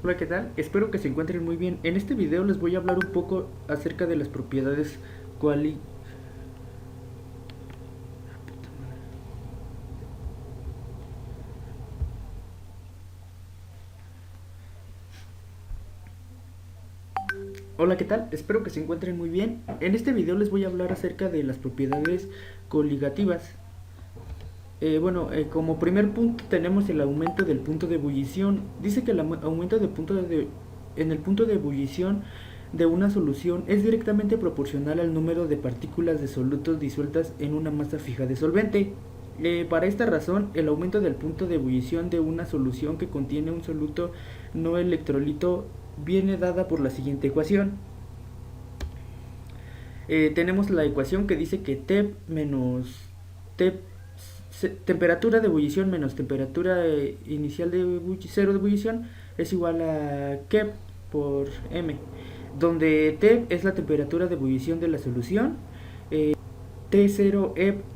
Hola, ¿qué tal? Espero que se encuentren muy bien. En este video les voy a hablar un poco acerca de las propiedades cuali... Hola, ¿qué tal? Espero que se encuentren muy bien. En este video les voy a hablar acerca de las propiedades coligativas. Como primer punto tenemos el aumento del punto de ebullición. Dice que el aumento del en el punto de ebullición de una solución es directamente proporcional al número de partículas de solutos disueltas en una masa fija de solvente. Para esta razón, el aumento del punto de ebullición de una solución que contiene un soluto no electrolito viene dada por la siguiente ecuación. Tenemos la ecuación que dice que T menos T temperatura de ebullición menos temperatura inicial de cero de ebullición es igual a Kep por M, donde T es la temperatura de ebullición de la solución, T0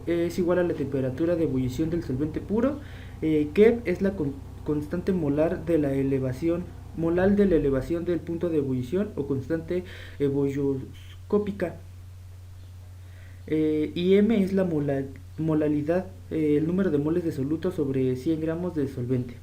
es igual a la temperatura de ebullición del solvente puro, Kep es la constante molar de la elevación del punto de ebullición o constante ebullioscópica. Y M es la molalidad, el número de moles de soluto sobre 100 gramos de solvente.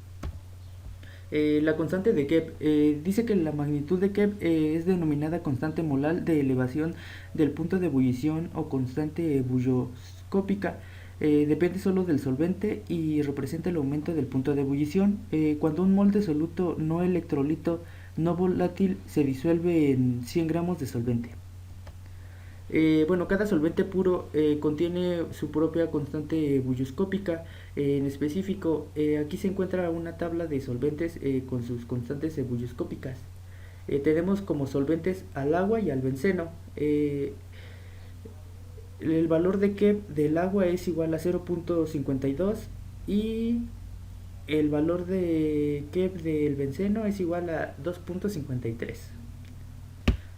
La constante de Kep dice que la magnitud de Kep es denominada constante molar de elevación del punto de ebullición o constante ebullioscópica. Depende solo del solvente y representa el aumento del punto de ebullición. Cuando un mol de soluto no electrolito no volátil se disuelve en 100 gramos de solvente. Cada solvente puro contiene su propia constante ebullioscópica. En específico, aquí se encuentra una tabla de solventes con sus constantes ebullioscópicas. Tenemos como solventes al agua y al benceno. El valor de Kep del agua es igual a 0.52 y el valor de Kep del benceno es igual a 2.53.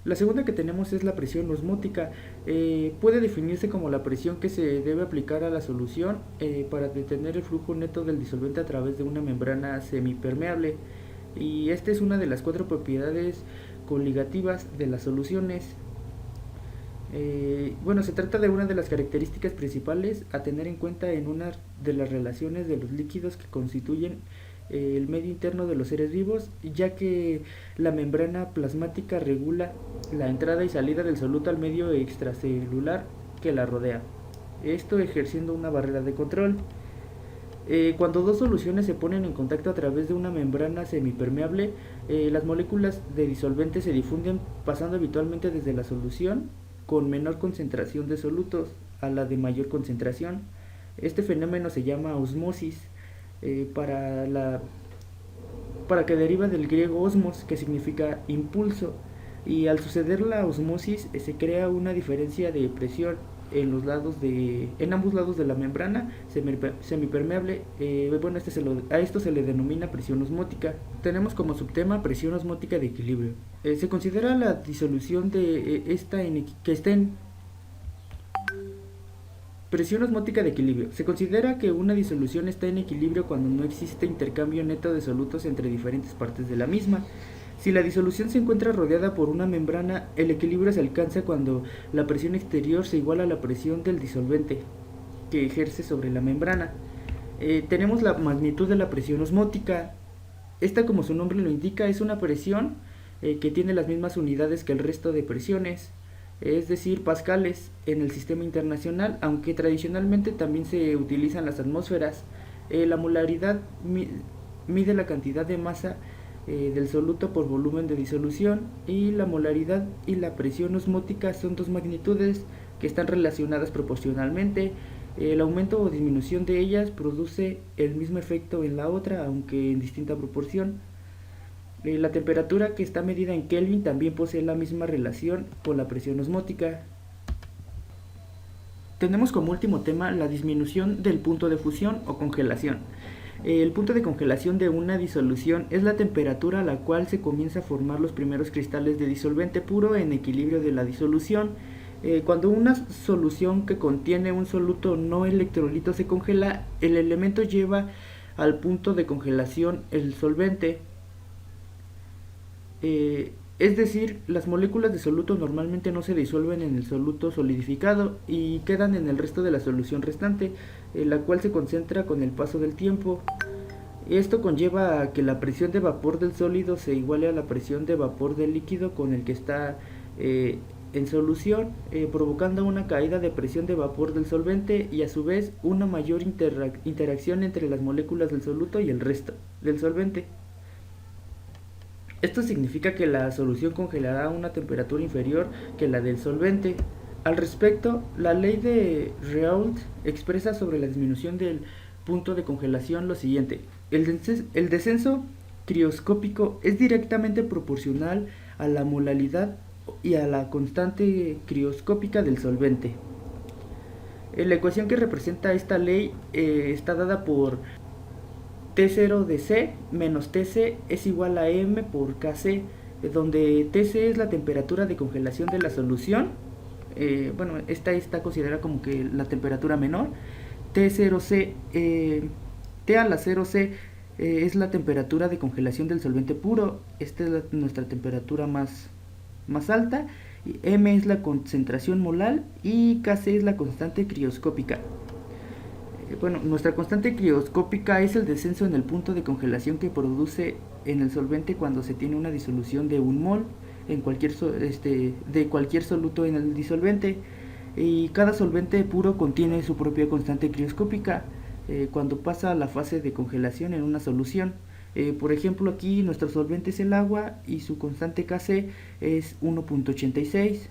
La segunda que tenemos es la presión osmótica. Puede definirse como la presión que se debe aplicar a la solución para detener el flujo neto del disolvente a través de una membrana semipermeable. Y esta es una de las 4 propiedades coligativas de las soluciones. Se trata de una de las características principales a tener en cuenta en una de las relaciones de los líquidos que constituyen el medio interno de los seres vivos, ya que la membrana plasmática regula la entrada y salida del soluto al medio extracelular que la rodea, esto ejerciendo una barrera de control. Cuando dos soluciones se ponen en contacto a través de una membrana semipermeable, las moléculas de disolvente se difunden pasando habitualmente desde la solución con menor concentración de solutos a la de mayor concentración. Este fenómeno se llama osmosis, para que deriva del griego osmos, que significa impulso, y al suceder la osmosis se crea una diferencia de presión en ambos lados de la membrana semipermeable. A esto se le denomina presión osmótica. Tenemos como subtema presión osmótica de equilibrio. Se considera la disolución de que está en presión osmótica de equilibrio. Se considera que una disolución está en equilibrio cuando no existe intercambio neto de solutos entre diferentes partes de la misma. Si la disolución se encuentra rodeada por una membrana, el equilibrio se alcanza cuando la presión exterior se iguala a la presión del disolvente que ejerce sobre la membrana. Tenemos la magnitud de la presión osmótica. Esta, como su nombre lo indica, es una presión que tiene las mismas unidades que el resto de presiones, es decir, pascales en el sistema internacional, aunque tradicionalmente también se utilizan las atmósferas. La molaridad mide la cantidad de masa del soluto por volumen de disolución, y la molaridad y la presión osmótica son dos magnitudes que están relacionadas proporcionalmente. El aumento o disminución de ellas produce el mismo efecto en la otra, aunque en distinta proporción. La temperatura, que está medida en Kelvin, también posee la misma relación con la presión osmótica. Tenemos como último tema la disminución del punto de fusión o congelación. El punto de congelación de una disolución es la temperatura a la cual se comienza a formar los primeros cristales de disolvente puro en equilibrio de la disolución. Cuando una solución que contiene un soluto no electrolito se congela, el elemento lleva al punto de congelación el solvente. Es decir, las moléculas de soluto normalmente no se disuelven en el soluto solidificado y quedan en el resto de la solución restante, la cual se concentra con el paso del tiempo. Esto conlleva a que la presión de vapor del sólido se iguale a la presión de vapor del líquido con el que está en solución, provocando una caída de presión de vapor del solvente y a su vez una mayor interacción entre las moléculas del soluto y el resto del solvente. Esto significa que la solución congelará a una temperatura inferior que la del solvente. Al respecto, la ley de Raoult expresa sobre la disminución del punto de congelación lo siguiente: el descenso crioscópico es directamente proporcional a la molalidad y a la constante crioscópica del solvente. La ecuación que representa esta ley está dada por T0 de C menos Tc es igual a M por Kc, donde Tc es la temperatura de congelación de la solución. Bueno, esta está considerada como que la temperatura menor. T0C, T a la 0C es la temperatura de congelación del solvente puro. Esta es nuestra temperatura más alta. M es la concentración molar y Kc es la constante crioscópica. Bueno, nuestra constante crioscópica es el descenso en el punto de congelación que produce en el solvente cuando se tiene una disolución de 1 mol en de cualquier soluto en el disolvente, y cada solvente puro contiene su propia constante crioscópica cuando pasa a la fase de congelación en una solución. Por ejemplo, aquí nuestro solvente es el agua y su constante Kc es 1.86.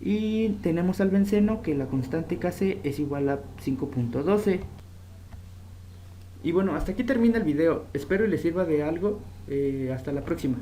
Y tenemos al benceno, que la constante Kc es igual a 5.12. Y bueno, hasta aquí termina el video. Espero les sirva de algo. Hasta la próxima.